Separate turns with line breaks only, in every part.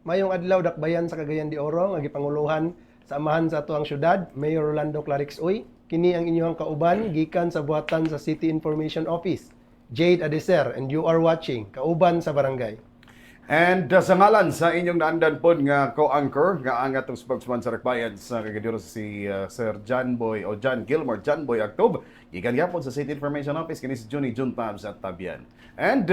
Mayong adlaw dakbayan sa Cagayan de Oro nga gipanguluhan sa amahan sa atuang syudad, Mayor Rolando Clarix Uy. Kini ang inyong kauban gikan sa buhatan sa City Information Office, Jade Adeser, and you are watching Kauban sa Barangay.
And sa ngalan sa inyong naandan po nga co-anchor nga ang atong spokesman sa Rakbayan sa Cagayan si Sir John Boy o John Gilmore, John Boy Actob, gikan gyapon sa City Information Office kini si Johnny Juntabs at Tabian. And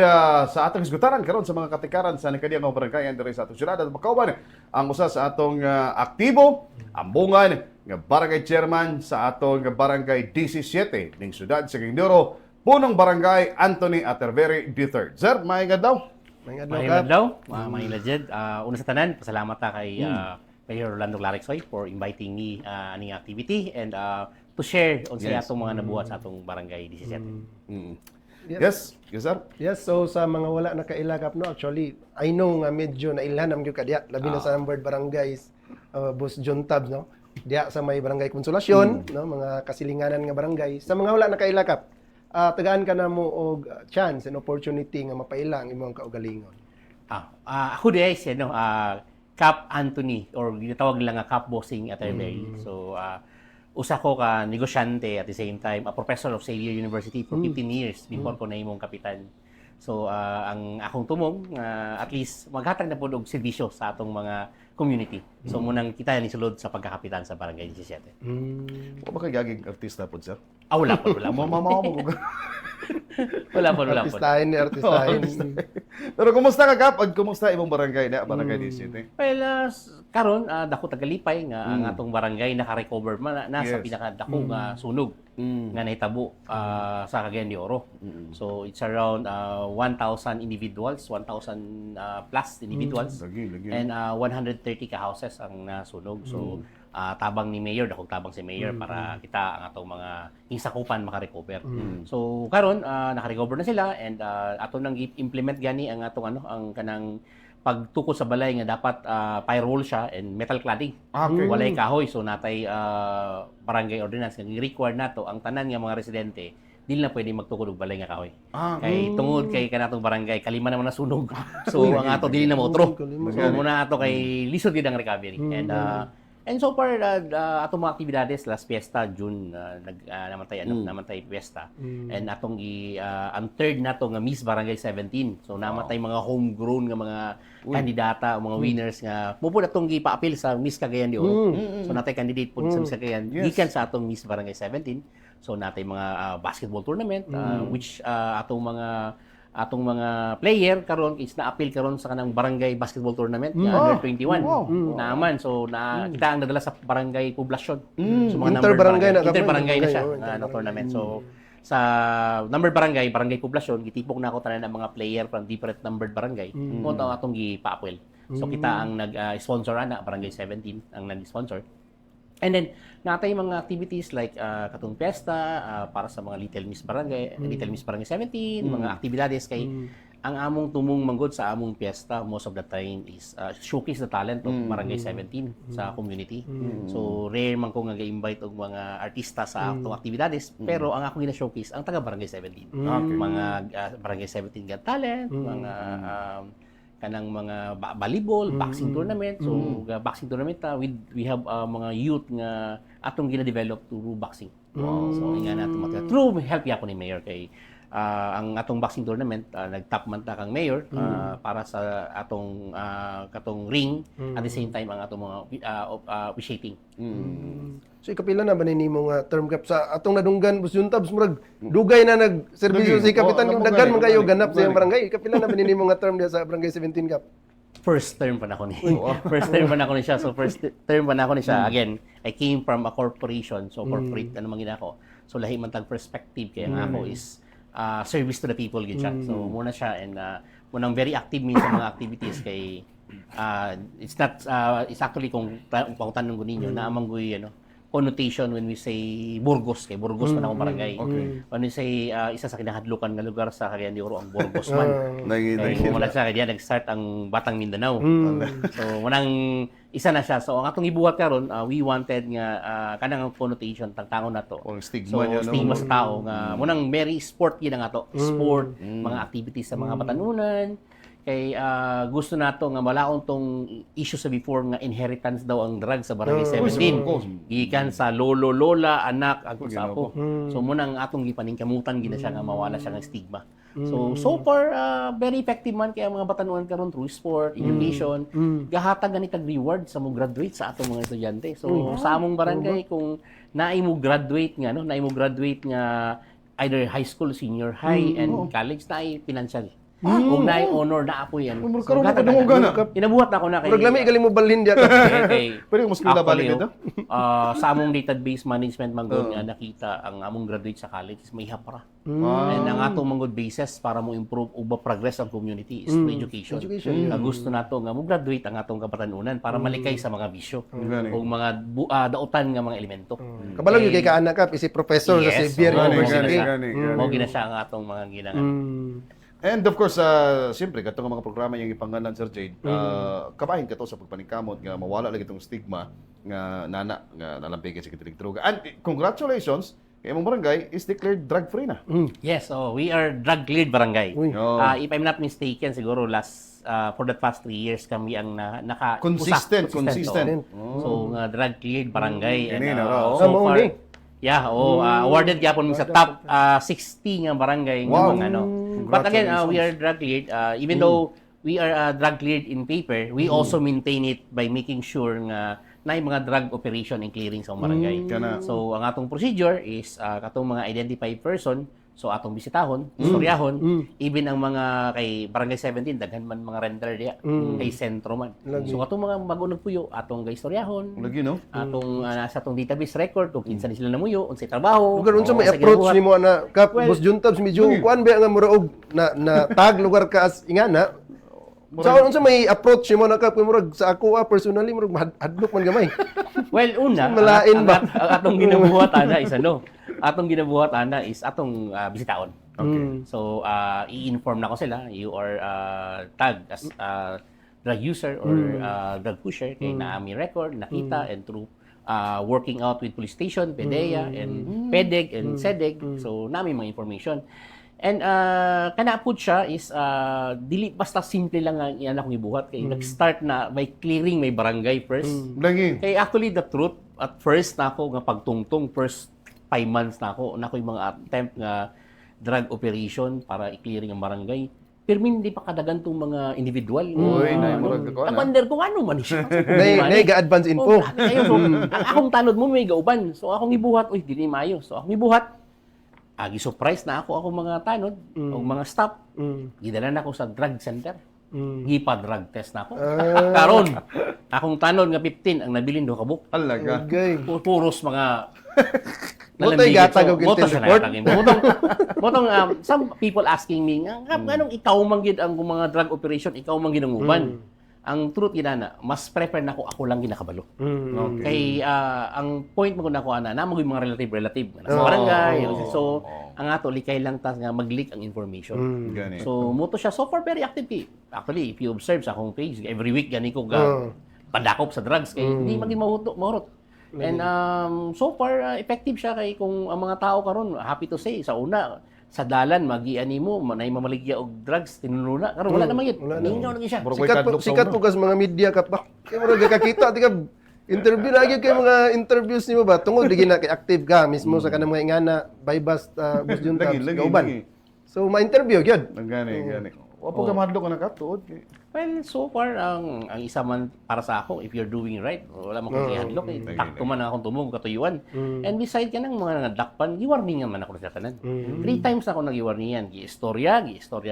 sa atong isgutaran karon sa mga katikaran sa nakadiyang mga barangay diri sa atong syudad at Bakauban, ang usa sa atong aktibo, ambungan nga barangay chairman sa atong barangay 17 ning syudad sa Cagayan de Oro, punong barangay Anthony Aterveri III. Sir, maayong adlaw.
Mahingad daw, mga legend. Una sa tanan, pasalamat ta kay Mayor Rolando Clarixoy for inviting me aning activity and to share on sa atong mga nabuhat sa atong barangay 17.
Yes, sir.
Yes, so sa mga wala nakailagap no, actually, I know nga medyo nailhanam gyud kadiya, labi na sa numbered barangays, Boss John Tabs no. Diya sa may barangay Konsolasyon, no, mga kasilinganan nga barangay. Sa mga wala nakailagap, tagaan ka na mo og chance and opportunity nga mapailang imong kaugalingon.
Ako di ay Cap Anthony or ginatawag nila nga Cap Bossing Aterveri. So usa ko ka negosyante at the same time a professor of Xavier University for 15 years before ko na imong kapitan. So ang akong tumong at least maghatag na pud og serbisyo sa atong mga community. So munang kita ni sulod sa pagkakapitan sa barangay 17.
Wa ba kay gaging artista po, sir?
Wala po. Wala po.
Artistahin ni artistahin.
Pero kumusta ka, Kap? Kumusta imong barangay na? Barangay 17?
Well, karon dako tagalipay nga ang atong barangay naka-recover na sa pinakadako nga sunog nga nahitabo sa Cagayan de Oro. So it's around 1,000 individuals, 1,000 plus individuals
Lagi.
and 130 ka houses ang nasunog. So tabang ni Mayor, dakong tabang si Mayor para kita ang atong mga insakupan maka-recover. So karon naka-recover na sila and ato nang implement gani ang atong ang kanang pagtukod sa balay nga dapat pyrol siya and metal cladding.
Okay.
Walay kahoy, so natay barangay ordinance nga required nato ang tanan nga mga residente dili na pwede magtukod og balay nga kahoy. Kay tungod kay kanatong barangay kalima naman nasunog. So ang ato dili na mautro. So muna ato kay lisod gid ang recovery. And so far atong mga aktibidades last fiesta June namantay fiesta. And atong ang third nato nga Miss Barangay 17. So namantay mga homegrown nga mga kandidata o mga winners nga mupod atong gipa-appeal sa Miss Cagayan de Oro. So natay candidate pud sa Miss Cagayan gikan sa atong Miss Barangay 17. So natay mga basketball tournament which atong mga player karon is na-appeal karon sa kanang barangay basketball tournament nga under 21 naman. So kita ang nadala sa barangay poblasyon. So mga interbarangay na siya na tournament. So sa numbered barangay poblasyon gitipok na ako tanan ang mga player from different numbered barangay. Mo ta atong gipa-appeal. So kita ang nag-sponsor ana barangay 17 ang nag-sponsor. And then, natay mga activities like katong pesta para sa mga Little Miss Barangay 17, mga aktibidades kay ang among tumong manggod sa among pesta most of the time is showcase the talent of Barangay 17 sa community. So rare man ko nga ga-invite og mga artista sa atong aktibidades, pero ang akong gina-showcase ang taga Barangay 17. Mga Barangay 17 Got Talent, mga kanang mga volleyball, boxing tournament. So boxing tournament we have mga youth nga atong gina-develop through boxing. So nga nato through help ya ko ni Mayor kay ang atong boxing tournament nag-top man ta kang Mayor para sa atong katong ring at the same time ang atong mga officiating.
So ikapila na ba nimo nga term cap sa atong nadunggan Boss Juntabs murag dugay na nagserbisyo si kapitan yung daghan man kayo ganap sa iyang barangay. Ikapila na ba nimo nga term diya sa barangay 17 cap?
First term pa na ako ni. First term pa na ako ni siya. So first term pa na ako ni siya. Again, I came from a corporation. So corporate man ako. So lahi man tag perspective kaya nga ako is service to the people gid siya. So muna siya and munang very active min sa mga activities kay it's not it's actually kung pautan ng ninyo na amanggoy connotation when we say Burgos kay Burgos man akong barangay. When we say isa sa kinahadlukan nga lugar sa Cagayan de Oro ang Burgos man. Kay wala siya kay diyan nag-start ang Batang Mindanao. So munang isa na siya. So ang atong ibuhat karon we wanted nga kanang connotation tagtangon nato.
Stigma niya
stigma sa tao nga munang very sport gid ang ato. Sport, mga activities sa mga batanunan, Kay gusto nato nga malaon tong issue sa before nga inheritance daw ang drug sa barangay 17. Gikan sa lolo, lola, anak, ag sa apo. So muna ang atong gipaningkamutan gina siya nga mawala siya ng stigma. So far very effective man kaya mga batanuan karon through sport, education, gahatag ganitag reward sa mo graduate sa atong mga estudyante. So sa among barangay kung naimo graduate nga no, naimo graduate nga either high school, senior high and college na ay financial. Kung na honor na apo yan.
Karon ka dungugan na.
Inabuhat na ako na kay
Murag lami galing mo balhin diya ka.
Pwede mo skula balik dito?
Sa among database management manggod nga nakita ang among graduate sa college is may hapra. And ang atong manggod basis para mo improve o progress ang community is through education. Nga gusto nato nga mo graduate ang atong kabatanunan para malikay sa mga bisyo o mga dautan nga mga elemento.
Kabalang yung kay kaanak ka, si professor sa Xavier University.
Mo gina siya ang atong mga ginangan.
And of course, siyempre, katong mga programa yung ipangalan, Sir Jade, kabahin ka to sa pagpaningkamot nga mawala lagi itong stigma nga nana nga nalampigin sa kitilig droga. And congratulations, kay mong barangay is declared drug-free na.
Yes, we are drug-cleared barangay.
Oh.
If I'm not mistaken, siguro for the past 3 years kami ang naka
Consistent.
So drug-cleared barangay. And,
Ganun,
so far, awarded gyapon mi sa top 60 nga barangay nga mga ano. But again, we are drug cleared even though we are drug cleared in paper, we also maintain it by making sure nga na mga drug operation and clearing sa barangay. So ang atong procedure is katong mga identified person, so atong bisitahon, istoryahon, even ang mga kay Barangay 17 daghan man mga renter diya, kay sentro man. So katong mga bago nagpuyo atong gaistoryahon,
Lagi, no?
atong nasa atong database record kung kinsa ni sila namuyo, unsay trabaho.
Lugar unsa may
sa
approach
ginabuhat.
nimo na kap Boss Juntab medyo kuan ba nga muraog na tag lugar ka as ingana. Sa unsa may approach nimo na kap murag sa ako personally murag hadlok man gamay.
Well, una,
Malain ba?
ang atong ginabuhat ana is ano? Atong ginabuhat ana is atong bisitaon.
Okay.
So, i-inform na ko sila, you are tagged as drug user or drug pusher, kay naami record, nakita, and through working out with police station, PDEA, and PEDEG, and SEDEG. So, naami mga information. And kana pud siya is dili basta simple lang ang iyan akong ibuhat kay nag-start na by clearing may barangay first.
Lagi.
Kay actually the truth at first na ako nga pagtungtong first 5 months na ako yung mga attempt nga drug operation para i-clearing ang barangay. Pero hindi pa kadagan tong mga individual.
Uy, naimurag ako,
Ang wonder ko ano man siya.
Nay ga-advance info.
So, akong tanod mo may gauban. So akong ibuhat, dili maayo. So akong ibuhat, gi-surprise na ako mga tanod o mga staff. Gidala na ako sa drug center. Gipa-drug test na ako. Karon, akong tanod nga 15 ang nabilin do kabuk.
Alaga.
Okay.
Puros mga
Motay gatag og
moto
intel
siya
report.
Motong some people asking me, anong ikaw man gid ang mga drug operation, ikaw man gid ang uban. Ang truth ginana, mas prefer na ako lang ginakabalo. Kay ang point mo na ko ana, na mga relative na sa barangay. So ang ato likay lang tas nga mag-leak ang information.
Gani.
So moto siya so far very active. Actually, if you observe sa akong page, every week gani ko pandakop sa drugs kay hindi maging mahurot. And so far effective siya kay kung ang mga tao karon happy to say sa una sa dalan magi-ani mo manay mamaligya og drugs tinununa karon wala na man yun ningaw na siya.
Sikat po kas mga media kap ba. Kay murag kakita ti ka interview lagi kay mga interviews nimo ba tungod di na kay active ka mismo sa kanang mga ingana bypass Boss Juntab kauban. So ma-interview gyud.
Gani. Wapo ka madlo ka nakatuod.
Well, so far, ang isa man para sa ako, if you're doing right, wala man kong ihadlok. Takto man akong tumog, katuyuan. And beside ka ng mga nadakpan, giwarningan man ako sa tanan. 3 times na ako nag-iwarningan. Gi-istorya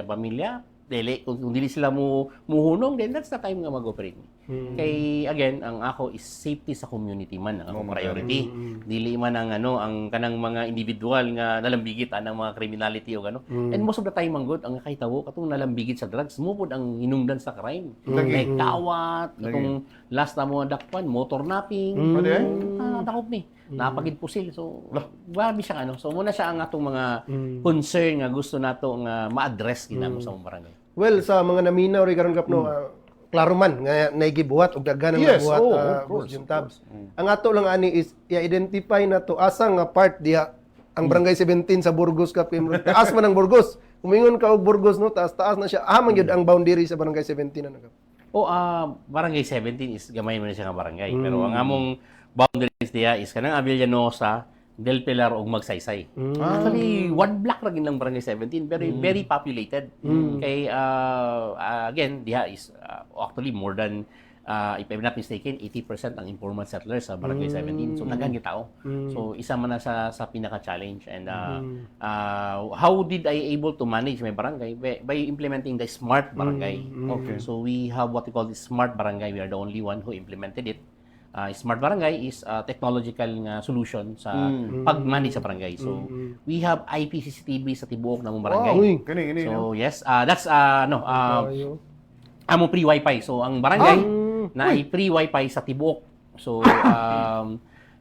pamilya. Dili, kung dili sila muhunong, then that's the time nga mag-operate. Kay, again, ang ako is safety sa community man ang akong priority. Dili man ang ang kanang mga individual nga nalambigit ang mga criminality o gano. And most of the time manggod ang kahitawo katong nalambigit sa drugs mupod ang hinungdan sa crime. Like kawat, katong last na mga dakpan, motor napping. Dakop ni. Napagid pusil. So, grabe siya So, muna siya ang atong mga concern nga gusto nato nga ma-address ginamo sa mga barangay.
Well, sa mga naminaw ri karon kap no, klaro man nga naigibuhat og daghan ang nabuhat Boss Juntab. Ang ato lang ani is i-identify na to asa nga part diha ang Barangay 17 sa Burgos kap taas man ang Burgos. umingon ka og Burgos no, taas-taas na siya. Man gyud ang boundary sa barangay 17 na kap.
Barangay 17 is gamay man siya nga barangay. Pero ang among boundaries diya is kanang Avellanosa, Del Pilar ug Magsaysay. Actually, one block ra gid lang barangay 17, very populated. Kay again, diha is actually more than if I'm not mistaken, 80% ang informal settlers sa barangay 17. So daghan gyud tao. So isa man na sa pinaka-challenge. And how did I able to manage my barangay? By implementing the smart barangay.
Okay.
So we have what we call the smart barangay. We are the only one who implemented it. Smart barangay is a technological nga solution sa pag-manage sa barangay. So we have IP CCTV sa tibuok ng barangay.
Wow, uy.
Kini.
So yes, that's amo free wifi. So ang barangay na ay free wifi sa tibuok. So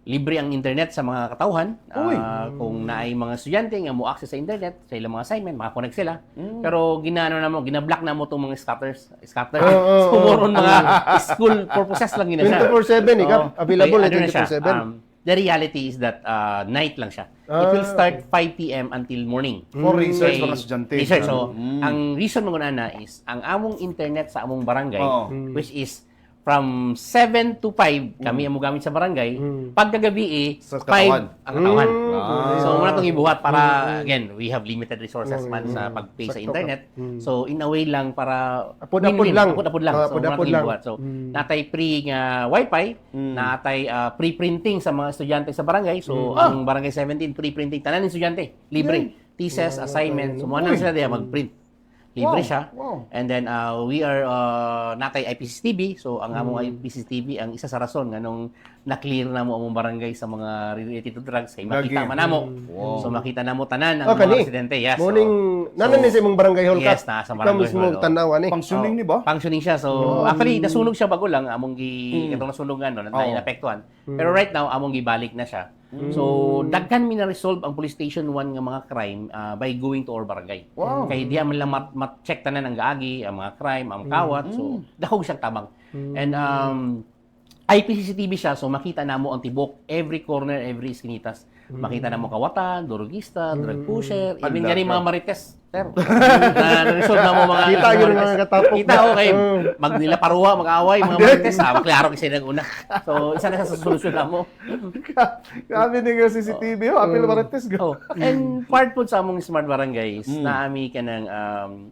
libre ang internet sa mga katawhan. Kung naay mga estudyante nga mo access sa internet sa ilang mga assignment, makakonect sila. Pero ginablock na mo tong mga scatter. So moron mga school purposes lang gina siya.
24/7 ikap, available na
ano na siya,
24/7.
the reality is that night lang siya. It will start 5 p.m. until morning.
For research
Okay.
mga estudyante.
Research. So, ang reason mo na is, ang among internet sa among barangay, which is from 7 to 5, kami ang gamit sa barangay. Pagkagabi
Sa
5
katawan.
ang katawan.
Ah.
So, muna itong ibuhat para, again, we have limited resources man sa pag-pay sa
Sakto
internet. So, in a way lang para
Apod-apod
win-win.
lang.
Apod-apod lang. So,
Apod-apod
muna itong
lang.
ibuhat. So, natay free nga wifi, natay pre-printing sa mga estudyante sa barangay. So, ang barangay 17, pre-printing. Tanan ng estudyante, libre. Thesis, assignment. So, muna sila diya mag-print. Libre siya.
Wow.
And then we are natay IPCCTV. So ang among IPCCTV ang isa sa rason nga nung na-clear na mo among barangay sa mga related to drugs kay makita
Lagi.
man namo.
Wow.
So makita namo tanan ang
kani.
mga residente. Yes.
Morning, nanan ni sa imong barangay hall ka.
Yes, nasa
Ikaw
barangay
mismo
hall, oh.
tanawa ni.
Functioning ni ba?
Functioning siya. So actually nasunog siya bago lang among itong nasunugan no, naapektuhan. Pero right now among gibalik na siya. So daghan mi na resolve ang police station 1 nga mga crime by going to our barangay.
Wow.
Kay diya man lang ma-check tanan ang gaagi, ang mga crime, ang kawat. So dahog siyang tabang. And IPCCTV siya, so makita namo ang tibok every corner, every iskinitas. Makita namo kawatan, durugista, drug pusher, even
Anda
gani
ka.
mga marites. Sir, na-resolve na mo mga
Kita yun ang mga katapok.
Kita okay. Nila paruwa, mag-away, mga marites. Maklaro kasi nang una. So, isa na sa solusyon na mo.
Kami ni nga CCTV, apil marites go.
And part po sa among smart barangays, naami ka ng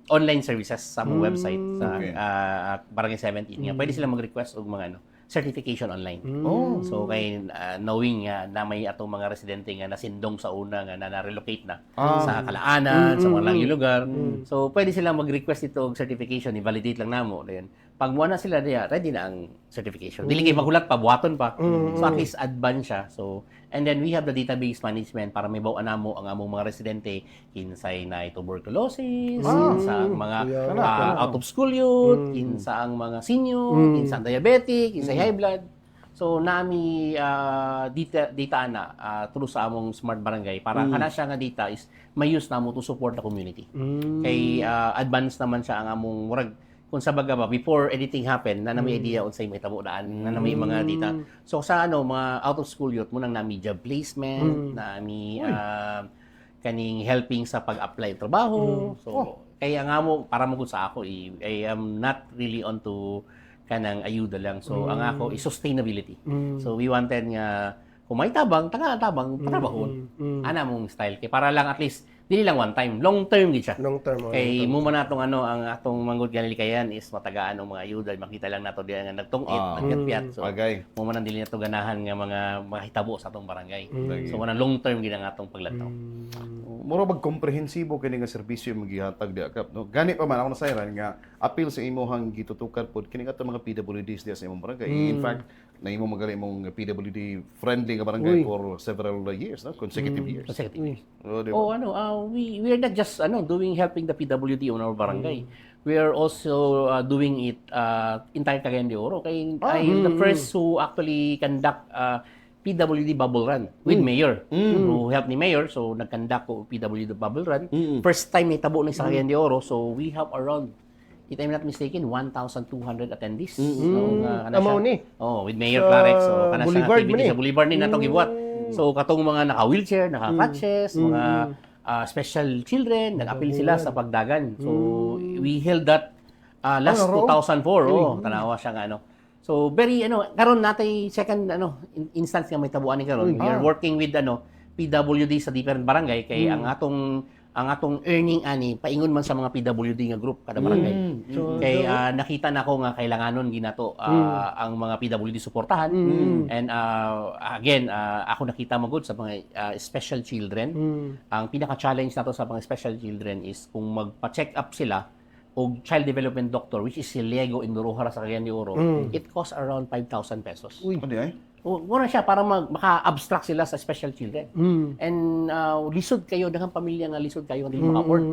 online services sa among website sa
Okay.
Barangay 17 nga. Pwede sila mag-request og mga certification online. So kay knowing na may atong mga residente nga nasindong sa una nga na-relocate na sa Kalaanan, sa mga langyo lugar. So pwede sila mag-request ito og certification, i-validate lang namo. Then pag mo na sila diya, ready na ang certification. Dili kay magulat pa, buhaton pa. So at least advance siya. So and then we have the database management para may bawa namo ang among mga residente kinsay na tuberculosis, kinsa ang mga out of school youth, kinsa ang mga senior, kinsa ang diabetic, kinsa high blood. So nami data na through sa among smart barangay para kana siya nga data is may use namo to support the community. Kay advance naman siya ang among murag kung sa baga ba before anything happen na nami idea unsay may tabo daan na nami mga data. So sa mga out of school youth mo nang nami job placement, nami kaning helping sa pag-apply trabaho. So kaya nga mo para mo sa ako I am not really onto kanang ayuda lang. So ang ako is sustainability. So we wanted nga kung may tabang, tabang, patrabahon. Ana mong style kay para lang at least dili lang one time, long term gid siya.
Long term.
Kay mo man natong ang atong manggod ganilikayan is matagaan ang mga ayuda, makita lang nato diyan nga nagtungit, nagkatpiat. So
Bagay.
mo man ang dili nato ganahan nga mga mahitabo sa atong barangay. So man long term gid ang atong paglantaw.
Mura magkomprehensibo kini nga serbisyo yung magihatag di akap no. Gani pa man ako nasayran nga appeal sa imong gitutukar pod kini nga mga PWDs diya sa imong barangay. In fact, na imong magali imong PWD friendly nga barangay for several years, no? Consecutive years.
Consecutive.
Oh, di ba?
We are not just doing helping the PWD on our barangay. We are also doing it entire Cagayan de Oro. Kay I am the first who actually conduct PWD bubble run with mayor. Who helped ni mayor, so nag-conduct ko PWD bubble run. First time may tabo na sa Cagayan de Oro, so we have around, if I'm not mistaken, 1,200 attendees. So,
Amaw ni.
with Mayor
Sa
Clarek. So, kana siya
Boulevard
activity
man
sa Boulevard ni natong gibuhat. So, katong mga naka-wheelchair, naka-crutches, mga special children, nag-appeal sila sa pagdagan. So we held that last
Ro?
2004, tanawa siya nga ano. So very karon natay second instance nga may tabuan ni karon. We are working with PWD sa different barangay kay ang atong earning ani paingon man sa mga PWD nga group kada barangay. Kay nakita na ko nga kailanganon ginato ang mga PWD suportahan. And again, ako nakita mo good sa mga special children. Ang pinaka-challenge nato sa mga special children is kung magpa-check up sila o child development doctor, which is si Lego Induruhara sa Cagayan de Oro, it costs around 5,000 pesos.
Ano ay?
Muna siya para maka-abstract sila sa special children. And lisod kayo, daghang pamilya nga lisod kayo, hindi maka-afford.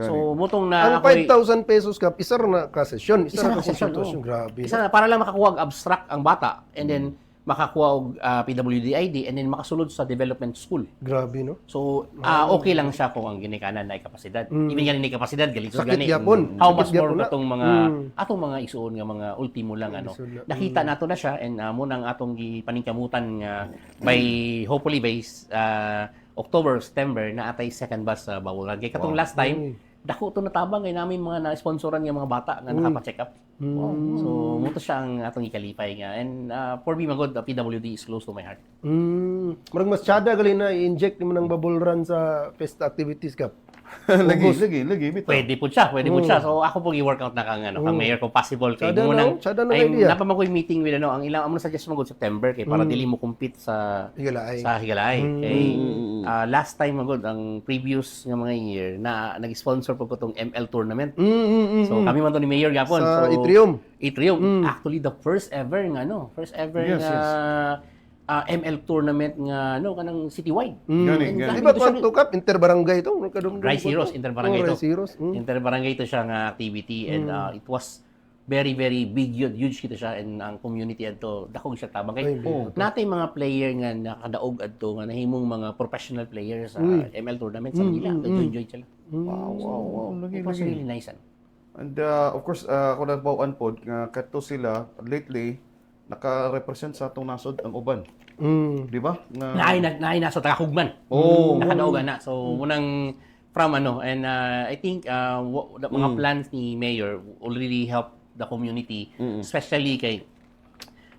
So, mutong na
Ang 5,000 pesos ka, isa na ka session. Isa na ka
session,
session. Grabe.
Isa na, para lang makakuha og abstract ang bata, and then makakuha og PWD ID, and then makasulod sa development school.
Grabe, no?
So, okay lang siya kung ang ginikanan na kapasidad. Even ganin ni kapasidad, galit
Sakit
gani.
yapon.
How much
Sakit
more
yapon na.
katong atong mga isuon nga mga ultimo lang nakita nato na siya, and munang atong gipaningkamutan nga by hopefully by October, September na atay second bus sa Bawulan. Kay katong last time, dako to natabang kay namin mga na-sponsoran nga mga bata nga nakapa-check up. So, muto siya ang atong ikalipay nga. And for me, magod, PWD is close to my heart.
Marag mas tsada gali na i-inject mo ng bubble run sa fest activities ka.
Lagi bitaw.
Pwede po siya. So, ako po i-workout na kang mayor kung possible. Kay
Tsada,
munang,
no? Tsada na idea.
napamang ko yung meeting with ang ilang amo suggest magod September kay para dili mo compete sa
Higalay.
Higalay. Kay last time magod ang previous nga mga year na nag-sponsor po ko tong ML tournament. So kami man to ni Mayor gapon.
Sa
So
Atrium.
Actually the first ever
Yes,
ML tournament nga kanang citywide.
Galing.
Di ba Kwanto Cup? Interbarangay ito?
Rice Heroes, Interbarangay ito.
Rice Heroes.
Interbarangay ito siya nga activity, and it was very very big, huge kita siya, and ang community adto dakog siya tabang kay natay mga player nga nakadaog adto nga nahimong mga professional players sa ML tournament sa Manila. Enjoy sila.
Wow.
It was really nice.
And of course, ako nagbawaan po, nga kato sila, lately, naka-represent sa atong nasod ang uban. Di ba?
Naay na so takahugman. Nakadaog na. So munang from and I think mga plans ni Mayor already help the community, especially kay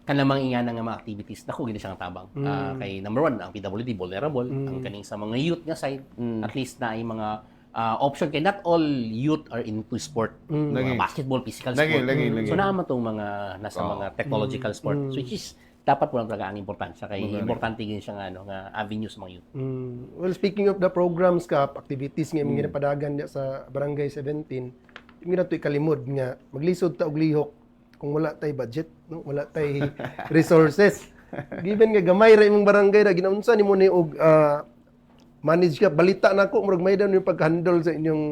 kanamang ingana nga mga activities. Dako gid siya nga tabang. Kay number one, ang PWD vulnerable, ang kaning sa mga youth nga side, at least na ay mga option kay not all youth are into sport. Mga basketball, physical sport.
Lagi.
So naman tong mga nasa mga technological sport, which is dapat po lang talaga ang importansya kay importante din siya nga avenue sa mga youth.
Well, speaking of the programs ka, activities nga mga ginapadagan diya sa Barangay 17, yung ginato'y kalimod nga, maglisod ta og lihok kung wala tay budget, no? Wala tay resources. Given nga gamay ra imong barangay ra, ginaunsa nimo ni og manage ka, balita na ako, murag may daw yung pag-handle sa inyong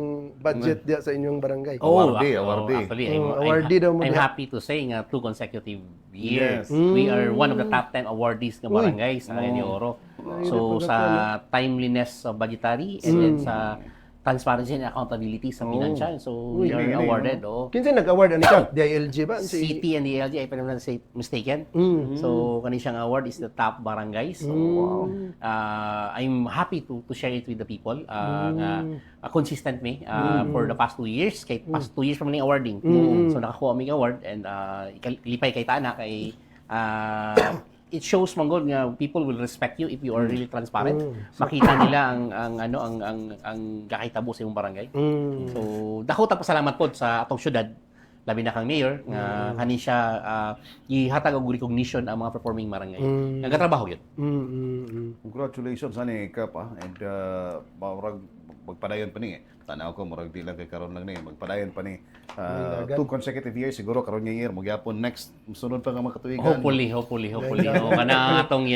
budget diya sa inyong barangay.
Awardee.
Actually,
awardee daw mo
I'm
diya.
happy to say nga 2 consecutive years. We are one of the top 10 awardees ng barangay sa Cagayan de Oro. So sa timeliness sa budgetary and then sa transparency and accountability sa financial. So we are awarded.
Kinsa nag-award ani ka? DILG ba?
City and the LG, if I'm not mistaken. So kani siyang award is the top barangay. So I'm happy to share it with the people. Consistent me for the past 2 years. Kay past 2 years pa man yung awarding. So nakakuha mi award, and lipay kay tana kay it shows manggod nga people will respect you if you are really transparent. Makita nila ang gakahitabo sa imong barangay. So dako ta pasalamat pod sa atong syudad, labi na kang mayor nga kani siya ihatag og recognition ang mga performing barangay. Nagatrabaho gyud.
Congratulations ani ka pa, and magpadayon pa ni. Tanaw ko murag di lang kay karon lang ni magpadayon pa ni 2 consecutive years siguro karon nga year magyapon next sunod pa nga makatuigan.
Hopefully. Kana atong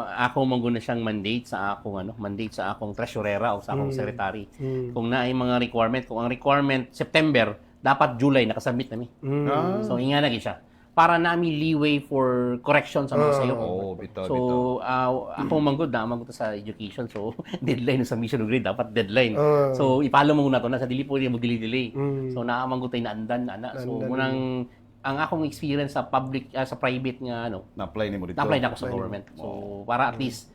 ako mangguna siyang mandate sa akong treasurera o sa akong secretary. Kung naay mga requirement, kung ang requirement September, dapat July nakasubmit nami. So inga na siya para nami leeway for correction sa mga sayo.
Bitaw.
So ako manggod sa education, so deadline sa mission grade dapat deadline. So ipalo mo na to na sa dili po mo delay. So naamanggod tay naandan ana. So munang ang akong experience sa public sa private nga
na-apply nimo dito.
na-apply na ako sa government. So para at least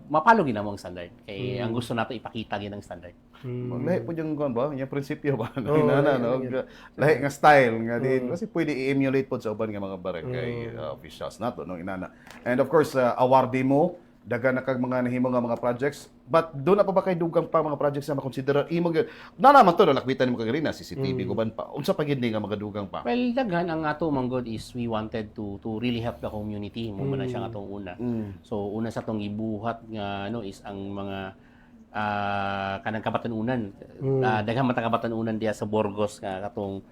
mapalo gid ang standard. Kay ang gusto nato ipakita gid ang standard.
Lahi po yung kuan ba, yung prinsipyo ba
Oo,
inana
lahi,
no. Lahi nga style nga din kasi pwede i-emulate po sa uban nga mga barangay officials nato no inana. And of course awardee mo daga na kag mga nahimo nga mga projects, but doon na pa ba kay dugang pa mga projects na makonsider imo na naman to lakbitan mo kag na CCTV guban pa unsa pa gid ni nga magadugang pa.
Well, daghan ang ato manggod is we wanted to really help the community mo man na siya atong una. So una sa atong gibuhat nga ano is ang mga kanang kabatanunan. Daghang mata kabatanunan diya sa Burgos nga katong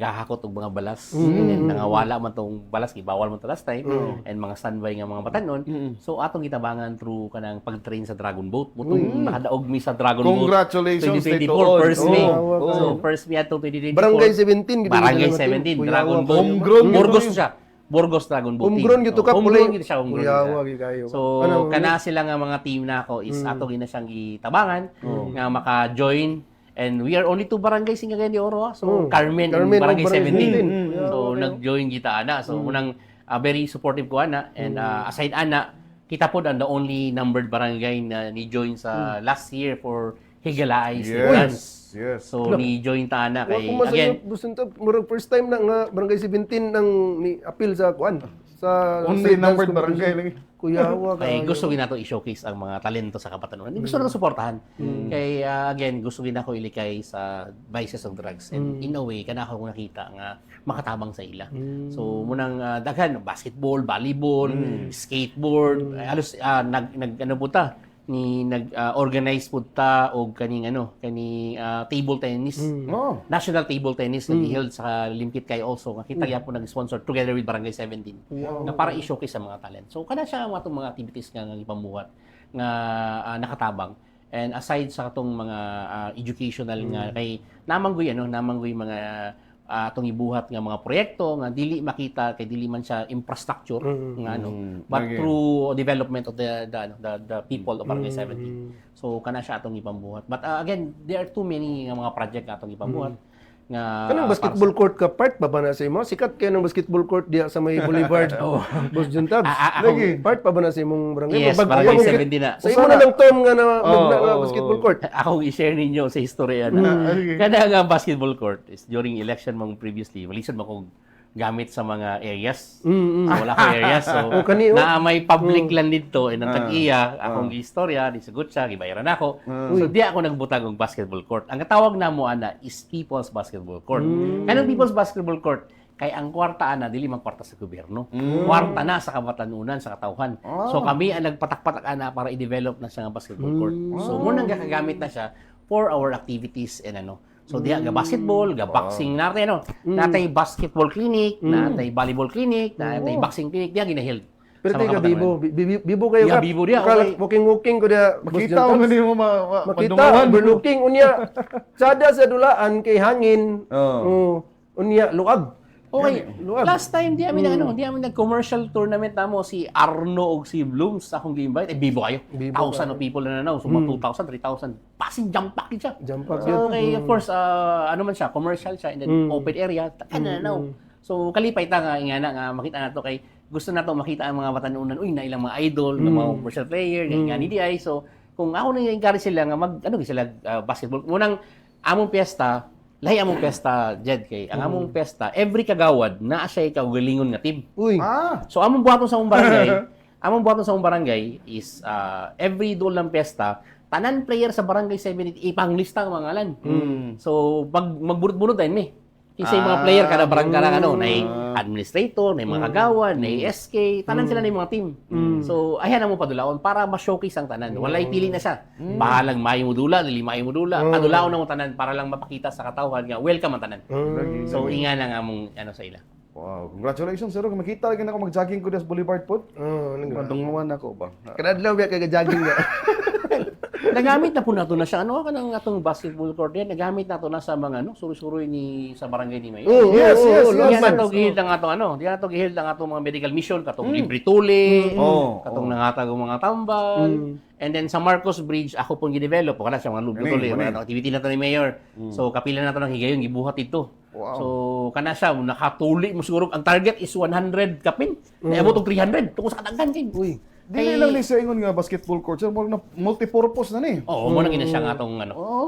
gahakot og mga balas. And then nangawala man tong balas gibawal man to last time and mga standby nga mga batanon. So atong gitabangan through kanang pag-train sa Dragon Boat. Mutong nakadaog mi sa Dragon Boat.
Congratulations
2024 first May.
Oh.
So first May atong 2024.
Barangay 17 gid.
Barangay 17 Dragon Boat.
Homegrown
Burgos siya. Burgos Dragon Boat.
Homegrown gito ka
Homegrown
pulay.
gito siya homegrown.
Kuyawa gid kayo.
So kana sila nga mga team na ako is ato gina siyang gitabangan nga maka-join. And we are only 2 barangays in Cagayan de Oro. So Carmen and Barangay 17. So nag-join kita ana. So unang very supportive ko ana and aside ana kita pod ang the only numbered barangay na ni join sa last year for Higalaay Dance.
Yes.
So ni join ta ana kay
again,
again
murag first time na nga barangay 17 nang ni appeal sa kuan sa
Only
sa
numbered
dance
barangay lagi.
Kuyawa ka.
kay gusto gina to i-showcase ang mga talento sa kabatanunan. Gusto na suportahan. Kay again gusto gina ko ilikay sa vices of drugs and in a way kana ako nakita nga makatabang sa ila. So munang daghan basketball, volleyball, skateboard, halos nag ano po ta ni nag-organize po ta og kaning table tennis. National table tennis na held sa Limpit kay also nga kita gyapon nag-sponsor together with Barangay 17 nga para i-showcase sa mga talent. So kana siya ang atong mga activities nga ipamuhat nga nakatabang. And aside sa atong mga educational nga kay namanggoy mga atong ibuhat nga mga proyekto nga dili makita kay dili man siya infrastructure nga but through development of the people of Barangay 17. So kana siya atong ipambuhat. But again, there are too many nga mga project nga atong ipambuhat nga
Kanang basketball court ka part pa ba na sa imo? Sikat kayo ng basketball court diya sa may Boulevard. Boss John Tabs. Lagi part pa ba na sa imong barangay?
Yes, Barangay 17 na.
Sa imo na lang term nga na basketball court.
Ako i-share ninyo sa istorya na. Kada nga basketball court is during election mong previously, walisod mo kong gamit sa mga areas. Wala ko areas. So, na may public land dito, and ang tag-iya, akong istorya, di sagot siya, gibayaran ako. So, di ako nagbutang ng basketball court. Ang katawag na mo, ana, is People's Basketball Court. Anong People's Basketball Court? Kay ang kwarta, ana, dili mang kwarta sa gobyerno. Kwarta na sa kabatanunan, sa katawhan. So, kami ang nagpatak-patak, ana, para i-develop na siya ng basketball court. So, munang gakagamit na siya for our activities and So diya ga basketball, ga boxing natin natay basketball clinic, natay volleyball clinic, natay boxing clinic diya ginaheld.
Pero tayo bibo kayo ka.
Bibo diya.
Walking ko diya.
Makita mo ni mo
makita overlooking unya. Sada sa dulaan kay hangin. Unya luag.
Okay, last time di amin nag-commercial tournament namo si Arno og si Blooms akong gi-invite. Bibo kayo. 1,000 of people na So 2,000, 3,000. Passing jump pack siya. Okay, of course, man siya, commercial siya and then open area. So kalipay ta nga nga makita nato kay gusto nato makita ang mga batanunan. Uy, na ilang mga idol, ng mga commercial player, nga ni DI. So kung ako nang encourage sila nga sila basketball. Munang among piyesta lahi among pesta, Jed, kay ang among pesta, every kagawad, naa siya kaugalingon nga team. So, among buhaton sa among barangay is, every doon lang pesta, tanan player sa barangay 7, ipanglista ang mga ngalan. So, magburot-burot din, Kasi yung mga player, kada barangay na administrator, na mga kagawad, na SK, tanan sila na yung mga team. So, ayan mo padulaon para ma-showcase ang tanan. Walay pili na siya. Bahalang mayo mo dula, dili mayo mo dula. Padulaon na mo tanan para lang mapakita sa katawhan nga welcome ang tanan. So, inga na nga mong sa ila.
Wow, congratulations sir. Makita lagi na ako mag-jogging ko sa Boulevard po. Madunguan ako ba?
Kadadlaw biya kay jogging nga.
Nagamit na po nato na siya. Kanang atong basketball court yan, nagamit na to na sa mga suri-suri ni sa barangay ni Mayor.
Yes.
Diyan na to gihil ang atong diyan na to gihil ang atong mga medical mission, katong libre tuli, katong nangatag ang mga tambal. And then sa Marcos Bridge, ako pong gi-develop kana siya mga libre tuli, mga activity na to ni Mayor. So kapila na to ng higayon gibuhat ito.
Wow.
So kana siya nakatuli mo siguro ang target is 100 kapin. Naabot og 300 tungod sa kadaghan kay.
Dili lang ni sa ingon nga basketball court, sir, mo na multi-purpose na ni.
Oo, mo nang ina siya nga atong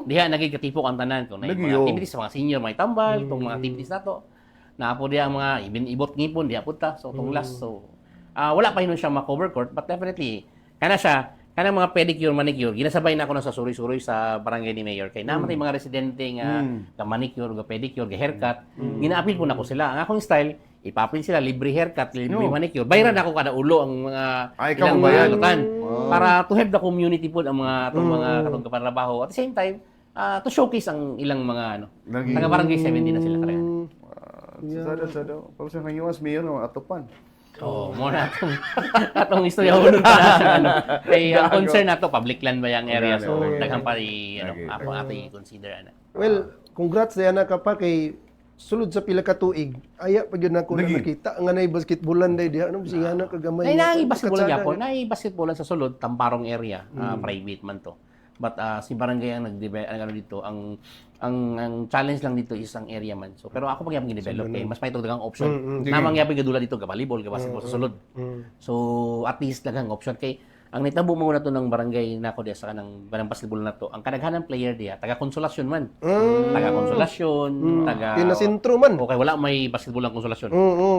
diha nagigatipo ang tanan kung
Lagi,
mga
oo.
activities sa mga senior may tambal, tong mga activities nato. Naapo diha ang mga ibot ngipon diha punta so tong last so wala pa hinon siya ma-cover court but definitely kanang mga pedicure manicure ginasabay na ako na sa suri-suri sa barangay ni Mayor kay namatay mga residente nga ga manicure ga pedicure ga haircut gina-appeal po na ko sila ang akong style ipa-appeal sila libre haircut libre manicure bayaran ako kada ulo ang mga
Ay, ikaw
ilang
ang bayad.
mga lutan para to help the community po ang mga atong mga katong kapanrabaho at the same time to showcase ang ilang mga
Lagi.
taga barangay 70 na sila kaya.
Sada. Pag sa kaniyos mayor nga atupan.
Oo, mo na atong istorya unod pa na siya kay ang concern nato public land ba yang area so
Okay.
daghan pa ri
Okay.
ako ato i-consider ana.
Well, congrats sa na ka pa kay sulod sa pila ka tuig. Aya pa gyud nako na
Lagi.
nakita nga nay basketballan day diha. Ano bisinga na kagamay.
Nay
nga,
basketball
katsada,
gyapon, nay basketball sa sulod Tamparong area, private man to. But si barangay ang nag-develop dito ang challenge lang dito is ang area man. So pero ako pagyapon gi-develop kay mas may daghang option. Namang gyapon gadula dito ga volleyball, ga basketball sa sulod. So at least daghang option kay ang nitabo mo na to ng barangay nako diya sa kanang basketball na to. Ang kadaghanan player diya taga Konsolasyon man. Taga Konsolasyon, taga
Kinasentro man.
Okay, wala may basketball ang Konsolasyon.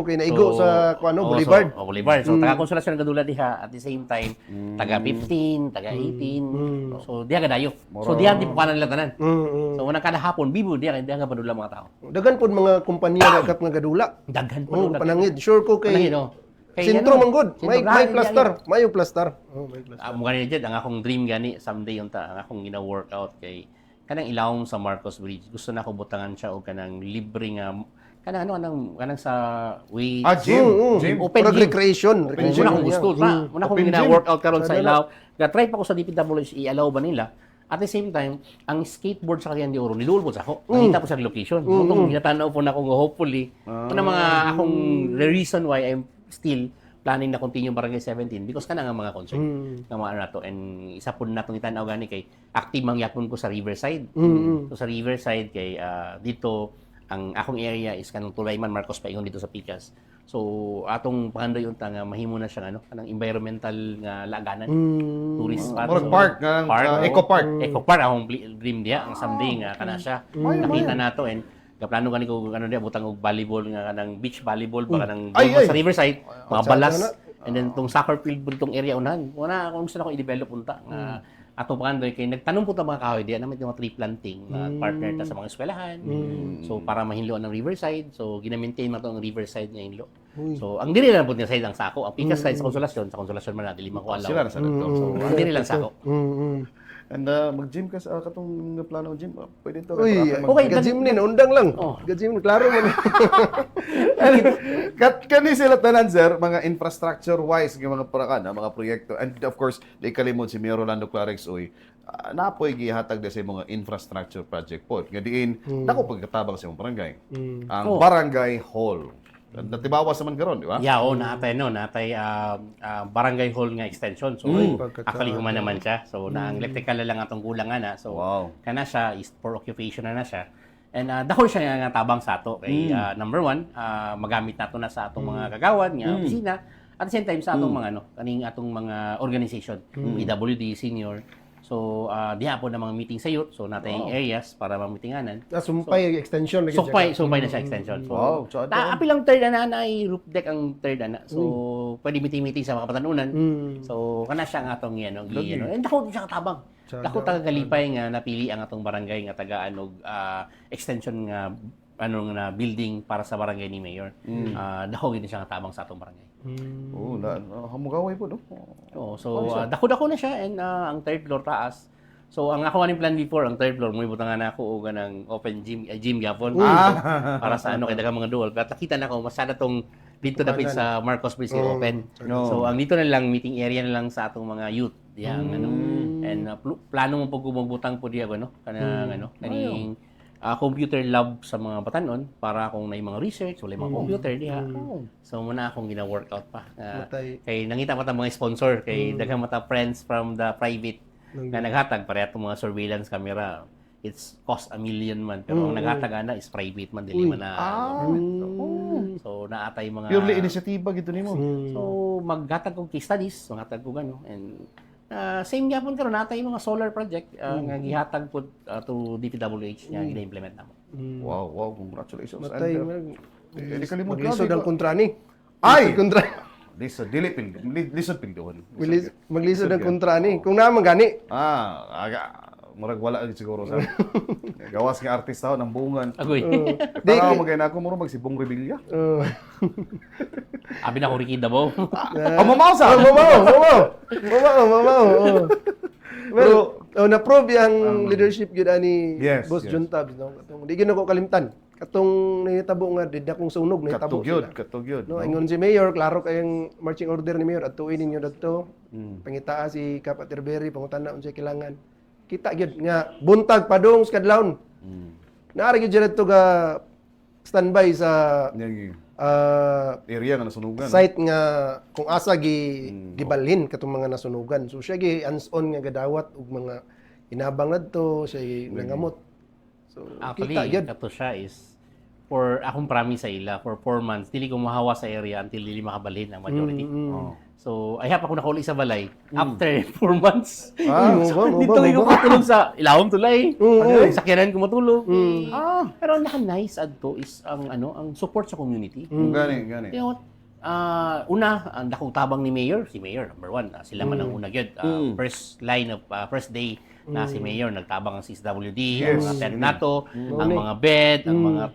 Kay naigo sa kuano Boulevard.
Boulevard. So, taga Konsolasyon ang gadula diha at the same time, taga 15, taga 18. So, diha gadayo. So, diha di po kanan nila tanan. So, unang kada hapon, bibo diha nga padula mga tao.
Dagan pod mga kumpanya nga nga gadula.
Daghan po.
Panangid. Sure ko kay
Panangid, oh. Kay
sentro man good.
sentro,
May
grabe,
plaster. Mayo plaster. May plaster.
Mukha niya dyan, ang akong dream gani, someday yung ang akong gina-workout kay kanang ilawom sa Marcos Bridge. Gusto na ako butangan siya o kanang libre nga, kanang sa way.
Gym.
Open
Para
gym.
recreation.
Muna akong gusto. Muna akong
Open gym.
gina-workout karon sa
Sana
ilaw. Ga-try pa ko sa DPWH, i-allow ba nila? At the same time, ang skateboard sa Cagayan de Oro, niluwal po sa ako. Nakita po sa location. Itong ginatanaw po na akong hopefully. Ito na mga akong the reason why I'm still planning na continue Barangay 17 because kana nga mga concern nga mga ano na to and isa po na itong itanaw gani kay active mangyapon ko sa Riverside. So sa Riverside kay dito ang akong area is kanang Tulayman Marcos Paingon dito sa Picas. So atong pangandoy unta nga mahimo na siya kanang environmental nga laganan. Tourist spot.
Murag park nga eco park.
Eco Park akong dream diya ang someday nga kana siya. Nakita nato and kaplano gani ko diya butang og volleyball nga kanang beach volleyball ba kanang sa Riverside mga balas and then tong soccer field butong area unahan. Wala akong gusto na ko i-develop unta nga ato pangandoy kay nagtanong po ta mga kahoy diya naman yung mga tree planting na partner ta sa mga eskwelahan. So para mahinloan ang Riverside. So gina-maintain man to ang Riverside nga hinlo. So ang dili lang pud niya side ang sako. Ang Picas side sa Konsolasyon man na dili man ko alaw.
Sila na sa dito.
So ang dili lang sako.
And mag-gym ka sa katong plano gym. Pwede to.
Uy,
Okay,
gajim ni undang lang.
Oh.
Gajim klaro man.
Kani sila tanan sir, mga infrastructure wise nga mga parakan, mga proyekto. And of course, di kalimot si Mayor Rolando Clarex oy. Napoy gihatag sa mga infrastructure project po. Nga diin dako pagkatabang sa imong barangay. Ang barangay hall. Natibawas naman karon, di ba?
Yeah, natay barangay hall nga extension. So actually human naman siya. So na ang electrical na lang atong kulang na. So
Wow.
kana siya is for occupation na siya. And dahon siya nga tabang sa ato kay number one, magamit nato na sa atong mga kagawad nga opisina at the same time sa atong mga kaning atong mga organization, PWD senior. So diha po na mga meeting sa youth. So natay areas para mamitinganan.
Sumpay extension lagi.
Sumpay na siya extension. So,
Wow, so
apil ang third ana na ay roof deck ang third ana. So pwede meeting sa mga patanunan. So kana siya nga atong yan, and dako siya katabang. Dako taga Galipay nga napili ang atong barangay nga tagaan og extension nga na building para sa barangay ni Mayor. Dako gid siya katabang sa atong barangay.
Oh, hamugaway po do.
Oh, so dako-dako na siya and ang third floor taas. So ang ako ganing plan before, ang third floor mo ibutangan na ako og ganang open gym gyapon. Para sa kay daghang mga dual. Pero nakita na ko masada tong dito dapit sa Marcos Bridge open. So ang dito na lang meeting area na lang sa atong mga youth diha and plano mo pag butang po diha kanang kaning computer lab sa mga batanon para kung may mga research wala mga computer diha. So muna akong gina-workout pa. Kay nangita pa ta mga sponsor kay daghang mata friends from the private na naghatag para itong mga surveillance camera. It's cost $1 million man pero ang naghatag ana is private man dili man na government. So naatay mga
Purely initiative gito nimo.
So maghatag kog case studies, maghatag kog ano, and same gyapon karon natay mga solar project nga gihatag pud to DPWH nga gina-implement namo.
Wow, wow, congratulations.
Matay,
And, di kalimot
maglisod ang kontra ni.
Ay!
Kontra.
Lisod pildoon.
Maglisod ang kontra ni. Kung naman gani.
Murag wala gid siguro sa. Gawas nga artista ho ng bungan.
Agoy.
Tara magay na ako muro magsibong rebelya.
Abi na ko Ricky Davao.
Mamaw sa.
Mamaw. Pero na-prove yung leadership gyud ani
Yes,
Boss
yes.
John Tabs no. Katong di gyud ako kalimtan. Katong nahitabo nga did akong sunog nahitabo sila.
Katugyod.
No, ingon si Mayor, klaro kayong marching order ni Mayor at tuwin ninyo dito. Pangitaa si Kap Atterbury, pangutana unsay kailangan. Kita gyud nga buntag padung sa kadlawon. Naara gyud dito ga standby sa
Area nga nasunugan.
site nga kung asa gibalhin katong mga nasunugan. So siya gi hands-on nga gadawat og mga inabang nadto, siya nangamot. So
Actually,
kita gyud.
kato siya is for akong promise sa ila for 4 months dili ko mahawa sa area until dili makabalhin ang majority.
Oh.
So, ay pa ako nakuli sa balay after 4 months.
mo
Dito
ba?
ko matulog sa ilawom tulay.
Oo.
Sakyanan ko matulog. Pero ang naka-nice adto is ang ang support sa community.
Gani.
You know what? Una, ang dakong tabang ni Mayor, si Mayor number 1. Sila man ang una gyud. First line of first day na si Mayor nagtabang ang CSWD, ang
Yes.
mga tent nato, ang mga bed, ang mga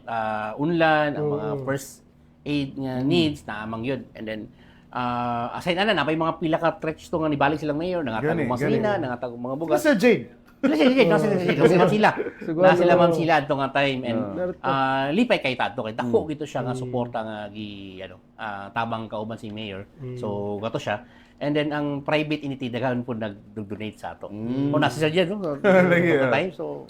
unlan, ang mga first aid nga needs na amang yun. And then aside na napay mga pila ka stretch to nga nibalik silang Mayor, nangatag
Gani,
mga
gani.
sina, nangatag mga bugas.
Kasi Jade.
Nasa sila.
Siguro,
Na sila ma'am sila adto nga time and
Narto.
lipay kay tadto kay dako gito siya nga suporta nga tabang kauban si Mayor. So gato siya. And then ang private entity daghan po nag-donate sa ato. O nasa siya dyan, no? Time. So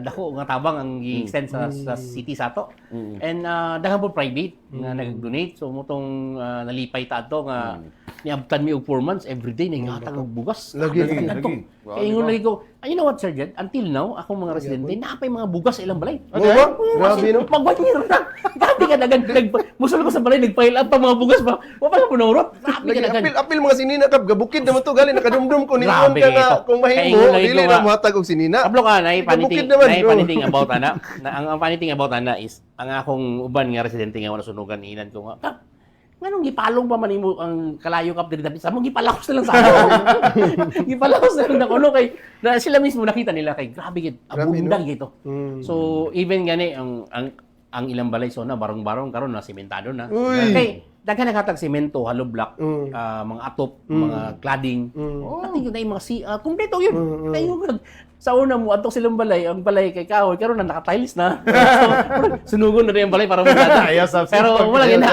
dako nga tabang ang gi-extend sa city sa ato. And daghan po private nga nag-donate. So mutong nalipay ta ato nga niabtan mi og 4 months every day nanghatag og bugas.
Lagi.
Kaya ingon lagi ko, you know what, Sir Jed? Until now, akong mga residente, naapay mga bugas sa ilang balay.
Ano ba? Grabe no.
Magbanyir na. Grabe ka dagan. Musol ko sa balay, nag-pile up pa mga bugas pa. Wa pa na punurot. Grabe ka
Lagi
dagan.
apil mga sinina kap gabukid naman to gali nakadumdum ko niyon
Grabe
ka nga
ito.
kung mahimo
Kaya ingon
dili
ko
na
nga,
mohatag og sinina.
Kablo ka na,
Gabukid naman, bro.
paniting about ana. Ang funny thing about ana is, ang akong uban nga residente nga wala sunugan, inan ko nga, "Kap, nganong gipalong pa man imo ang kalayo kap diri dapit sa mo gipalakos na lang sa ako. Gipalakos na lang ako kay na sila mismo nakita nila kay grabe gid abundang gito. So even gani ang ilang balay so na barong-barong karon na sementado na.
Uy.
Kay daghan naghatag semento, hollow block, mga atop, mga cladding. Pati yun na yung mga kumpleto yun. Kaya yung sa una mo, atok silang balay, ang balay kay kahoy, karon na naka-tiles na. So, sunugon na rin yung balay para maganda. Pero wala gina.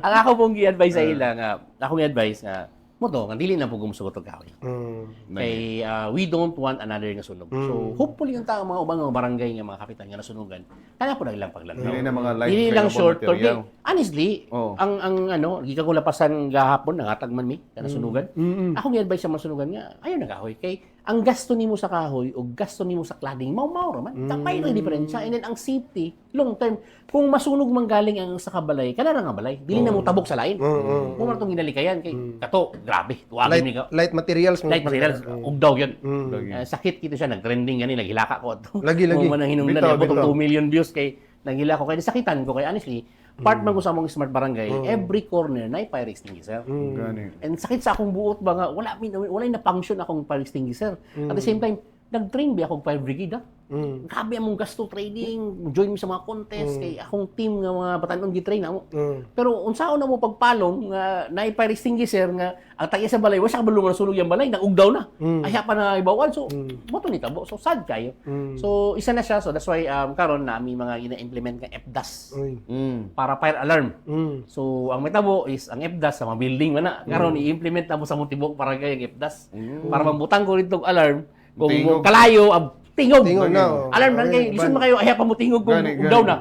Ang ako pong gi-advise sa ila nga, akong i-advise nga, mo to, nga dili na po gumusugot og kahoy. Kay we don't want another nga sunog. So hopefully yung tao mga ubang mga barangay nga mga kapitan nga nasunugan, kana po na ilang paglantaw.
Dili na mga light
Dili lang
flammable
short term.
material.
Honestly,
Oh.
ang gikan ko lapasan gahapon nangatag man mi kana sunugan. Ako gi-advise sa mga sunugan nga ayo na kahoy kay ang gasto nimo sa kahoy o gasto nimo sa cladding mao ra man. Kapay lang diferensya and then ang safety long term kung masunog man galing ang sa kabalay kana ra nga balay dili na mo tabok sa lain. Mo man tong ginalikayan kay kato grabe tuwagin mi ka.
Light materials mo.
Light materials, ugdaw yun. Sakit kita siya, nag-trending gani, naghilaka ko ato.
Lagi.
Kung man ang hinungdan,
Bitaw,
abot
bitaw.
og 2 million views kay naghila ko. Kaya sakitan ko, kaya honestly, part man ko sa mong smart barangay, every corner na fire extinguisher.
Gani.
And sakit sa akong buot ba nga, wala na function akong fire extinguisher. At the same time, nag-train ba akong fire brigade ha? Grabe among gasto trading, join mi sa mga contest, kay akong team nga mga batanon gi-train ako. Pero unsaon na mo pagpalong nga na fire extinguisher nga ang tayo sa balay, wala ka balong sunog yung balay, nag-ugdaw na. Aya pa na ibawan. So, mo to ni tabo. So sad kayo. So isa na siya. So that's why karon na mi mga gina-implement nga FDAS para fire alarm. So ang metabo is ang FDAS sa mga building man na. Karon i-implement na mo sa Montibok para kay ang FDAS. Para mambutang ko rito alarm kung
Tingog.
kalayo tingog.
Tingog na.
Alarm na kay listen mo kayo aya pa mo tingog kung
Gani,
ugdaw
gani.
na.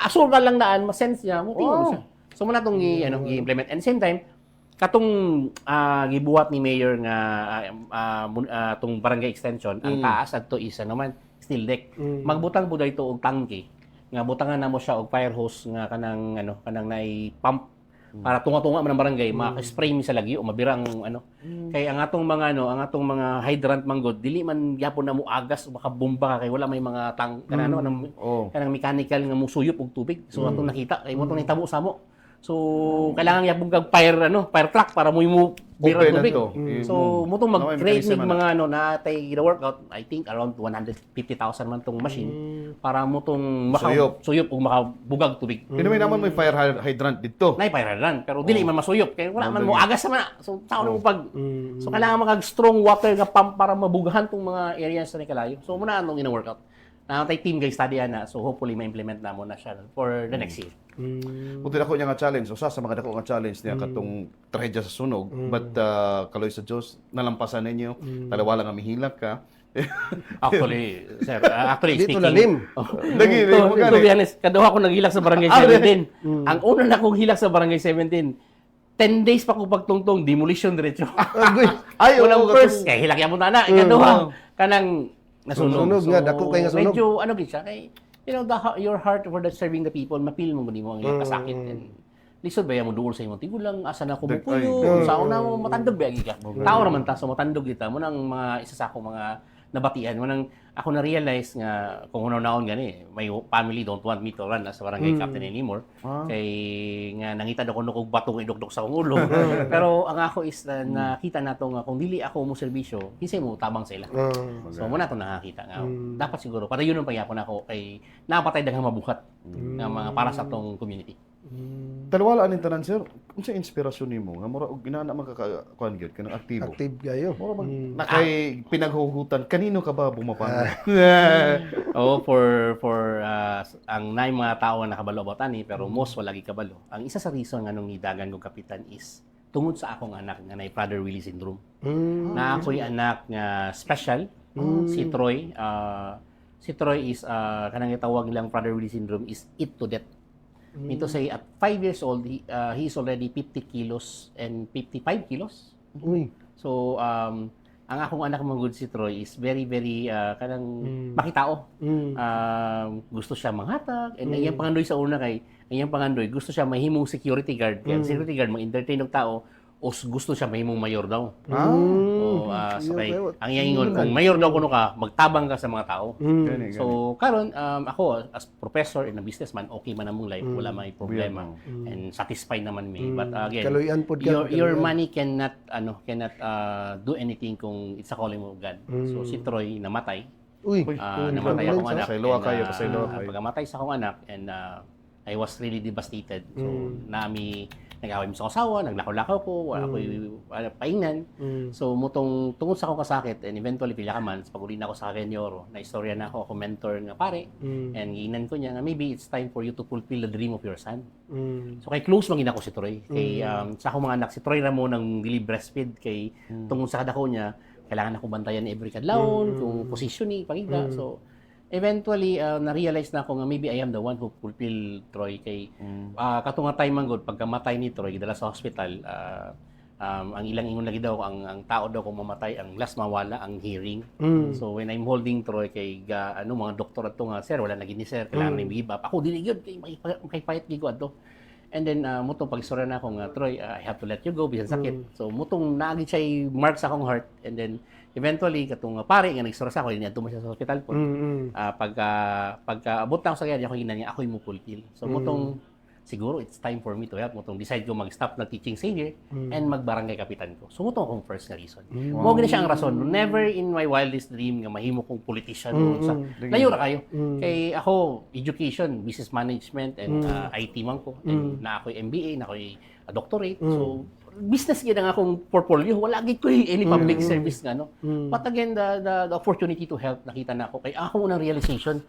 Asol ka lang daan, ma-sense niya, mo tingog siya. So muna tong i-implement. And same time, katong gibuhat ni Mayor nga tong barangay extension, ang taas adto isa naman steel deck. Magbutang po dito og tangke nga butangan na mo siya og fire hose nga kanang nai pump para tunga-tunga man ang barangay, maka-spray mi sa lagi o mabira ang kay ang atong mga hydrant manggod dili man gyapon na mo agas o makabomba ka kay wala may mga kanang kanang mechanical nga musuyop og tubig. So atong nakita kay mo tong nitabo sa mo. So kailangan gyapon kag fire truck para mo bira
Open
tubig.
na to.
So mo tong mag-create
mechanism
nig mga natay workout, I think around 150,000 man tong machine para mo tong suyop og makabugag tubig.
Kinamay naman may fire hydrant dito.
Nay fire run pero dili man masuyop kay wala man mo agas man. So tao mo pag so kailangan magag strong water nga pump para mabugahan tong mga areas sa kalayo. So muna anong ina-workout. Natay team guys study na so hopefully ma-implement na mo na siya for the next year.
Buti dako niya nga challenge. Usa sa mga dako nga challenge niya katong trahedya sa sunog. But kaloy sa Dios nalampasan ninyo. Talawala nga mihilak ka.
Actually, sir,
Dito
speaking.
lalim.
Lagi,
To be honest, kaduha ko naghilak sa barangay 17. Ang una na kong hilak sa barangay 17, 10 days pa ko pagtungtong, demolition diretso.
Ay,
Unang
oo,
first, kay hilak yan mo na. Ikaduha, kanang nasunog.
Sunog nga, dako kay nga sunog.
Medyo, gid siya, kay, your heart for serving the people, mapil mo mo ang iyong kasakit. And, lisod ba yan mo doon sa imong tigulang, asa na ko mo puyo, saan na mo matandog ba ka. Tao naman ta, so matandog kita. Mo nang mga isa sa akong mga nabatian. Mo nang ako na-realize nga, kung unaw-naon gani, my family don't want me to run as a barangay captain anymore. Kay nga nangita ako nung batong idugdog sa akong ulo. Pero ang ako is nakita nato nga kung dili ako mo serbisyo, kinsay mo tabang sila. So muna to nakakita nga. Dapat siguro para yun ang pangyapon ako kay napatay daghang mabuhat nga mga para sa atong community.
Talawala aning tanan sir. Unsa inspirasyon nimo nga mura og inana magkakakuan gyud kanang aktibo.
Active kayo.
Mura bang nakay pinaghuhutan kanino ka ba bumapang?
For ang nay mga tao nga nakabalo about ani pero most wala gi kabalo. Ang isa sa reason nga nung nidagan ko kapitan is tungod sa akong anak nga nay Prader-Willi syndrome. Na ako'y anak nga special si Troy. Si Troy is kanang gitawag nilang Prader-Willi syndrome is eat to death. Ito say at 5 years old he is already 50 kilos and 55 kilos.
Uy.
So ang akong anak mga si Troy is very kanang makitao. Gusto siya manghatag and iyang pangandoy sa una kay iyang pangandoy gusto siya mahimong security guard. Kaya security guard mag-entertain og tao o gusto siya mahimong mayor daw. So kay ang iyang ingon kung mayor daw kuno ka magtabang ka sa mga tao. So karon ako as professor and a businessman okay man among life wala may problema and satisfied naman me. But again
Kaluyan pod ka.
your money cannot do anything kung it's a calling of God. So si Troy namatay.
Uy.
Namatay akong anak.
Pasayloa kayo,
And,
pasayloa kayo.
pagkamatay sa akong anak and I was really devastated. So nami nag-away mi sa asawa, naglakaw-lakaw ko, wala ko paingnan. So mutong tungod sa akong kasakit and eventually pila ka man pag-uli na ako sa Cañoro, na istorya na ako mentor nga pare. And giinan ko niya nga maybe it's time for you to fulfill the dream of your son. So kay close man ako si Troy. Kay sa akong mga anak si Troy ra mo nang dili breastfeed kay tungod sa kadako niya kailangan ako bantayan every kadlawon kung positioning pangita. So eventually na-realize na ako nga maybe I am the one who fulfill Troy kay katong nga time manggod pagkamatay ni Troy gidala sa hospital ang ilang ingon lagi daw ang tao daw kung mamatay ang last mawala ang hearing. So when I'm holding Troy kay mga doktor adto nga sir wala na gini sir kailangan na give up ako dili gyud kay fight gigo adto. And then mutong pag-istorya na ako nga Troy I have to let you go bisan sakit. So mutong naagi siya mark sa akong heart and then eventually katong pare nga nagstorya sa ako niya tumo siya sa hospital po. Pagka abot na ako sa kanya ako ginan nga ako'y mo fulfill. So mutong siguro it's time for me to help mutong decide ko mag-stop na teaching savior and magbarangay kapitan ko. So mutong akong first nga reason. Mo gina siya ang rason. Never in my wildest dream nga mahimo kong politician sa layo ra kayo. Kay ako education, business management and IT man ko. And na ako'y MBA, na ako'y doctorate. So business gyud ang akong portfolio wala gid ko any public service nga no. But again the opportunity to help nakita na ako kay ako unang realization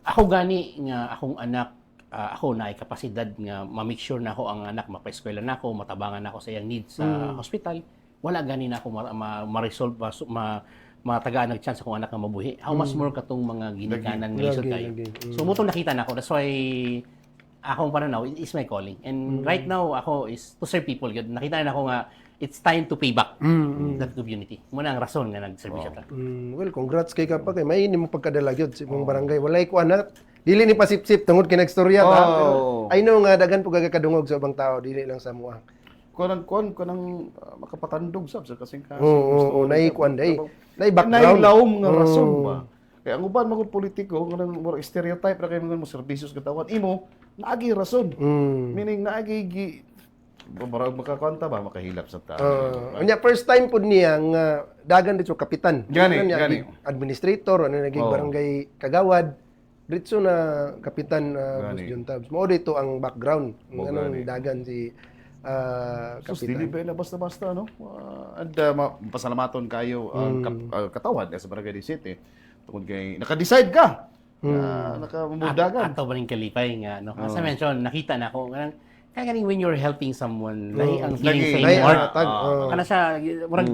ako gani nga akong anak ako na ay kapasidad nga ma-make sure na ako ang anak mapa-eskwela na ako matabangan na ako sa iyang needs sa hospital wala gani na ako ma-resolve matagaan nag chance akong anak nga mabuhi how much more katong mga ginikanan nga lisod kayo. So mutong nakita na ako that's why akong pananaw is my calling. And right now, ako is to serve people. Nakita na ako nga, it's time to pay back that community. Muna ang rason nga nagservisyo ta.
Well, congrats kay kapag kay may mo pagkadala gyud sa imong barangay. Walay ko ana. Dili ni pasip-sip tungod kay nagstorya ta. Pero I know nga daghan pug kadungog sa ubang tao dili lang sa mua.
Kunang makapatandog sab sa kasing kaso.
Oo, nay kuan day. Nay
Nay
background.
lawom nga rason ba. Kaya ang uban mga politiko kanang more stereotype ra kay mga serbisyos katawan imo naagi rason. Meaning naagi barag makakwanta ba makahilap sa tao.
Unya first time pud niya nga dagan dito kapitan.
Gani,
Ano niya,
gani.
administrator ano naging barangay kagawad. Dito na kapitan
Gani.
Boss John Tabs. Mao dito ang background ng
Gani.
anong dagan si
So,
kapitan.
dili ba na basta-basta, no? And pasalamaton kayo ang katawad sa Barangay City. Tungkol kay, naka-decide ka. Nakamudagan.
Ato ba ning kalipay nga no. As I mentioned, nakita na ako nga kaya ganing when you're helping someone, lahi ang feeling sa
Nay
imong heart.
tag.
Kana siya murag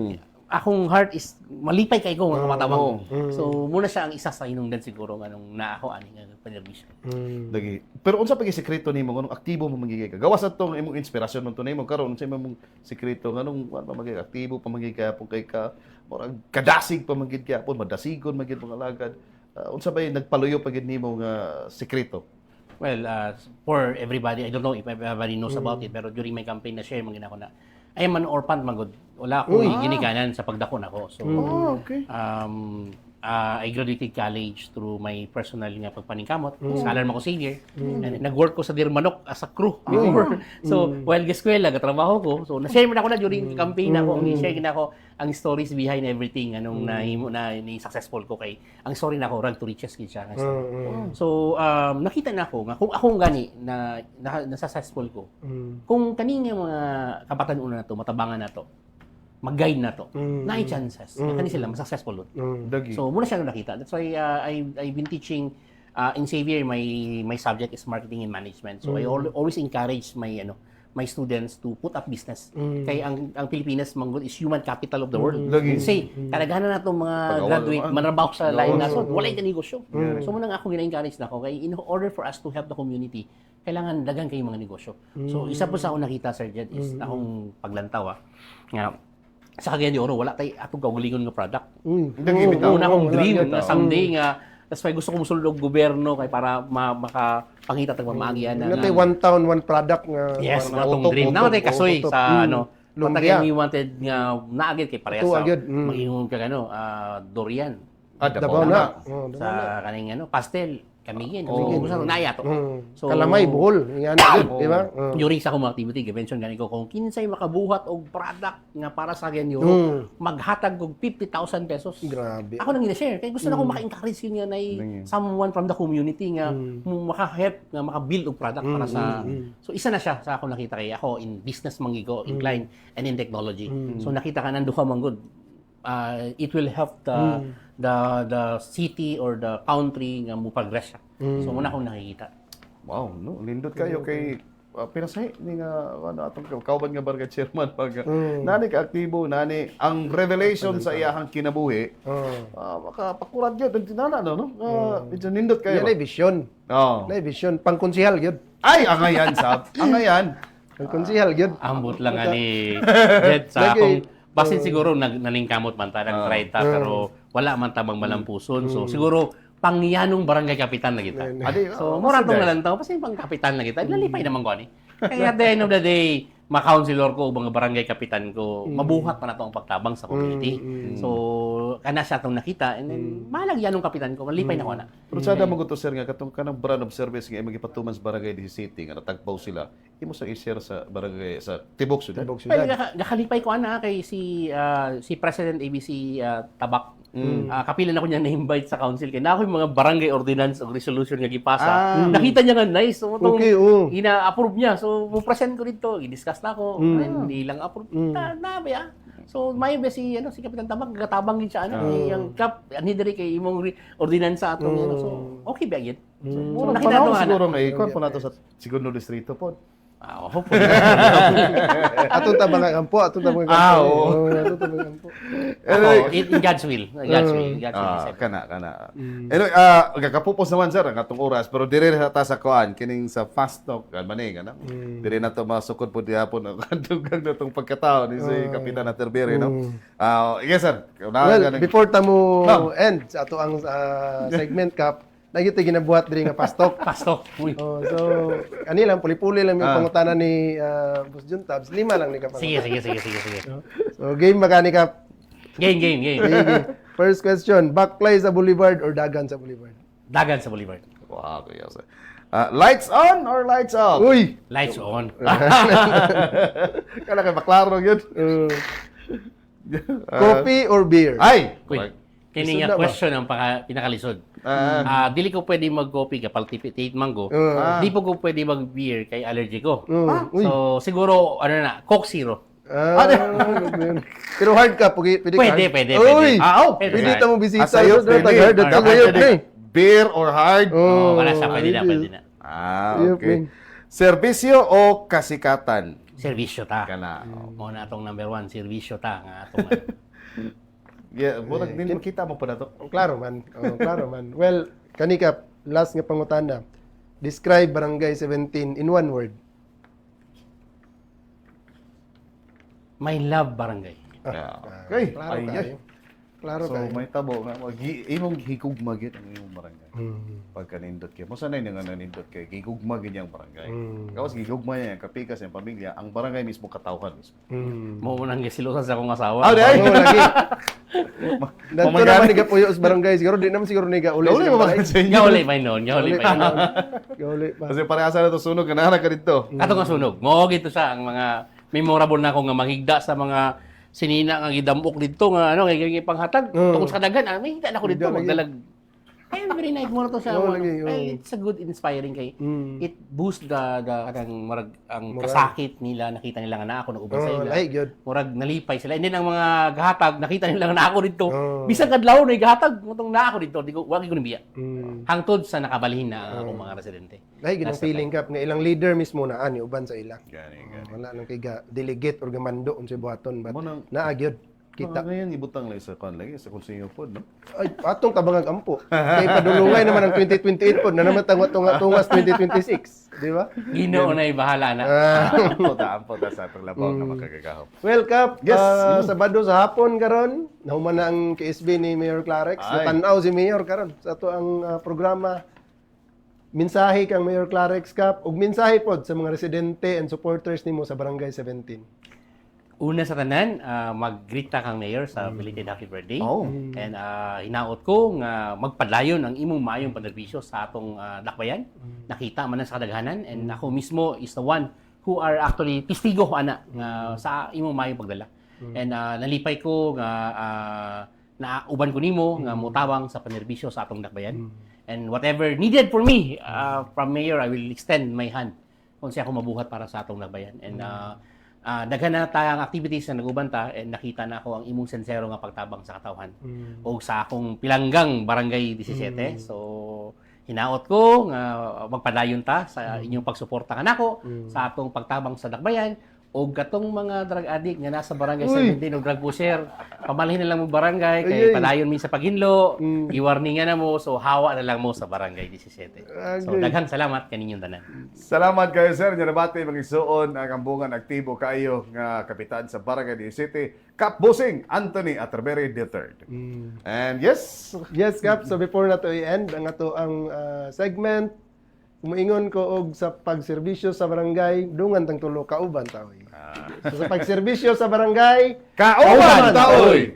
akong heart is malipay kay ko nga matawag. So muna siya ang isa sa inungdan siguro nga nung naa ako ani nga panerbisyo.
Lagi. Pero unsa pag sekreto nimo nganong aktibo mo magiging ka? Gawas atong imong inspirasyon mo tunay mo karon unsa imong sekreto nganong magiging aktibo pa magiging ka pug kay ka murag kadasig pa magiging ka pud madasigon magiging mga alagad. Unsa ba nagpaluyo pagid nimo nga sekreto?
Well, for everybody, I don't know if everybody knows about it, pero during my campaign na share man gina ko na I am an orphan magod. Wala ko ginikanan sa pagdakon ako. So
Okay.
I graduated college through my personal nga pagpaningkamot. Scholar mo ko senior. And nag-work ko sa Dirmanok as a crew before. So, while gaskwela, gatrabaho ko. So, na-share mo na ako na during campaign ako. I-share na ako ang stories behind everything anong ni successful ko kay ang story na ako run to riches gid siya. So, nakita na ako nga kung akong gani na successful ko. Kung kaning mga kabatan-una na to, matabangan na to, mag-guide na to. Na chances. Kani sila successful lot.
Dagi.
So muna siya nakita. That's why I've been teaching in Xavier my subject is marketing and management. So I always encourage my students to put up business. Kay ang Pilipinas manggod is human capital of the world.
Lagi.
Kasi kadaghanan na itong mga graduate manrabaho sa lain na so walay ka negosyo. So muna nga ako gina-encourage na ako kay in order for us to help the community, kailangan dagan kay mga negosyo. So isa po sa akong nakita Sir Jed is akong paglantaw nga sa Cagayan de Oro, wala tayo atong kaugalingon nga product.
Dagi bitaw.
Una akong dream
bitaw.
na someday nga that's why gusto ko musulod og gobyerno kay para makapangita tag mamagyan na.
Natay one town one product nga
Yes,
parang
natong
utok,
dream.
utok,
Namatay kasoy
utok.
sa
Lumbia.
Patagyan we wanted nga naagid kay parehas
Ito,
sa
agad.
mag-ingon ka durian.
Dabaw
Dabaw
na.
na.
Sa kaning pastel kamigin. Gusto naya to. So
Kalamay buhol, yan agad, di ba?
during sa akong activity, mention gani ko kung kinsay makabuhat og product nga para sa ganyo, maghatag og 50,000 pesos.
Grabe.
Ako nang gina-share kay gusto na akong maka-encourage yun nga na someone from the community nga maka-help nga maka-build og product para sa so isa na siya sa ako nakita kay ako in business mangigo incline and in technology. So nakita ka nanduha man good. It will help the city or the country nga mo progress siya. So muna akong nakikita.
Wow, no, lindot kayo kay pinasay ni nga atong kauban nga barangay chairman pag nani ka aktibo nani ang revelation sa iyahang kinabuhi. Makapakurat gyud ang tinana no. Medyo nindot kayo.
Yan ay vision.
Oh.
Nay vision pangkonsihal gyud.
Ay, angayan sab. Angayan.
Pangkonsihal gyud.
Ambot lang ani Jed sa
Lagi.
akong basin siguro nalingkamot man ta nag-try ta pero wala man ta malampuson. So siguro pangyanong barangay kapitan na kita.
Adi,
So mura tong nalantaw kasi pang kapitan na kita. Lalipay naman ko ani. Kaya at the end of the day, ma-councilor ko o mga barangay kapitan ko, mabuhat pa na to ang pagtabang sa community. So kana siya tong nakita and then malagyan ng kapitan ko, malipay na ko na.
Pero sada mo gusto sir nga katong kanang brand of service nga magipatuman sa barangay di City nga natagpaw sila. Imo sa i-share sa barangay sa Tibok Sudan.
Tibok
Well,
Sudan.
nakalipay ko ana kay si President ABC Tabak. Kapila na ko niya na-invite sa council kay na ako yung mga barangay ordinance o resolution nga gipasa. Nakita niya nga nice. So itong
Okay, oo.
ina-approve niya. So mo-present ko dito, i-discuss na ako. Ayun, hindi lang approve. Na ba ya? So may ba si Kapitan Tabak gatabang din siya yung ani diri kay imong ordinansa atong So okay ba gyud? So
Murang
nakita
panahon
ko
siguro nga ikon po nato sa segundo distrito po.
Hopefully.
Atong tabangang ampo, atong tabangang ampo.
Ah, oo.
Atong tabangang ampo.
Ako, in God's will. In God's will. In God's will.
Ah, kana. Anyway, gakapupos naman sir ang atong oras pero diri ta sa kuan kining sa fast talk kan mani kana. Diri na to masukod pud gihapon ang dugang natong pagkatao ni si Kapitan Atterberi no. Yes sir.
Well, before tamo end sa ato ang segment Kap, nagito ginabuhat diri nga pastok.
Pastok. Uy.
So, kanilang puli-puli lang yung pangutanan ni Boss Jun Tabs. 5 lang ni Kap.
Sige.
So, game magani Kap.
Game.
Sige. First question, backplay sa Boulevard or dagan sa Boulevard?
Dagan sa Boulevard.
Wow, kuya sir. Lights on or lights off?
Uy!
Lights on.
Kana kay baklaro gyud.
Coffee or beer?
Ay.
Uy. Kini
Lisod
nga
na ba?
question ang pinakalisod. Dili ko pwede mag-coffee kapag tipit mango. Di po ko pwede mag-beer kay allergy ko.
Uy.
So, siguro, Coke Zero.
Pero hard ka, pwede ka.
Pwede.
Uy!
Pwede.
Pwede ta mo bisita.
Sa'yo,
Sa
pwede.
hard at tagayot na eh.
Beer or hard?
Wala siya, pwede na.
Yup,
Okay.
eh.
Serbisyo o kasikatan?
Servisyo ta.
Kana.
Mo na atong number 1, servisyo ta. Nga atong
Yeah, murag din makita mo pa na to.
Klaro man. Klaro man. Well, kanika, last nga pangutana. Describe Barangay 17 in one word.
My love barangay.
Okay.
Klaro
Ay,
kayo. Klaro
So
kayo.
may tabo nga imong higugma gid ang imong barangay. Pagka nindot kay mo sanay nga nindot kay higugma gid yang barangay. Kawas higugma niya kapikas yang pamilya, ang barangay mismo katawhan mismo.
Mo nang gisilusan sa akong asawa.
day.
Oo, lagi. Dito
Mamagani.
naman niga puyo sa barangay. Siguro, di naman siguro niga uli.
Uli mo ba sa inyo?
Nya uli pa noon.
Uli pa.
Kasi parehasa na to sunog na ka dito.
Ato nga sunog. Mo gito sa ang mga memorable na ako nga manghigda sa mga sinina nga gidamok dito nga kay panghatag tungod sa dagan may higda na ko dito
Higda lagi.
magdalag. Every night mo na to sa
Oo, lagi, oo.
it's a good inspiring kay it boost the kanang murag ang
Moral.
kasakit nila nakita nila nga na ako naguban sa ila.
Ay, good.
Murag nalipay sila. And then ang mga gahatag nakita nila nga na ako dito.
Oo.
Bisag kadlaw na gahatag mutong na ako dito. Di ko wagi ko nibiya.
Mm.
Hangtod sa nakabalhin na ang akong mga residente.
Ay, ganang
That's
feeling Kap nga ilang leader mismo na ani uban sa ila.
Gani.
Wala nang kay delegate or gamando unsay buhaton but
Mo nang
naagyod kita.
ngayon ibutang lang sa kon lagi sa konseyo pod no.
Ay, atong tabangag ampo. Kay padulungay naman ang 2028 pod na naman tungas 2026, di ba?
Ginoo na bahala na.
Ampo ta sa atong labaw nga makagagahom.
Well, Kap,
Yes.
Sabado sa hapon karon, nahuman na ang KSB ni Mayor Clarex.
Ay.
Natanaw si Mayor karon sa ato ang programa. Mensahe kang Mayor Clarex Kap ug mensahe pod sa mga residente and supporters nimo sa Barangay 17.
Una sa tanan, mag-greet ta kang mayor sa belated happy birthday.
Oh.
And hinaot ko nga magpadlayon ang imong maayong panerbisyo sa atong dakbayan. Nakita man na sa kadaghanan and ako mismo is the one who are actually testigo ana nga sa imong maayong pagdala. And nalipay ko nga nauban ko nimo nga mutabang sa panerbisyo sa atong dakbayan. And whatever needed for me from mayor, I will extend my hand kung siya ako mabuhat para sa atong dakbayan. And daghan na tayong activities na naguban ta and nakita na ako ang imong sensero nga pagtabang sa katawhan o sa akong pilanggang barangay 17. So hinaot ko nga magpadayon ta sa inyong pagsuporta kanako sa atong pagtabang sa dakbayan o katong mga drug addict nga nasa barangay 17 o drug pusher, pamalhin na lang mo barangay kay
Ay.
padayon mi sa paghinlo, i-warningan na mo so hawa na lang mo sa barangay 17. So
Okay.
daghang salamat kaninyong tanan.
Salamat kayo sir, nga nabati mag-isuon ang ambungan aktibo kayo nga kapitan sa Barangay City, Kap Busing Anthony Atterberi III. And yes,
Yes, Kap. So before na to i-end ang ato ang segment, umuingon ko og sa pagserbisyo sa barangay, dungan tang tulo kauban taoy. So sa pagserbisyo sa barangay,
kauban taoy!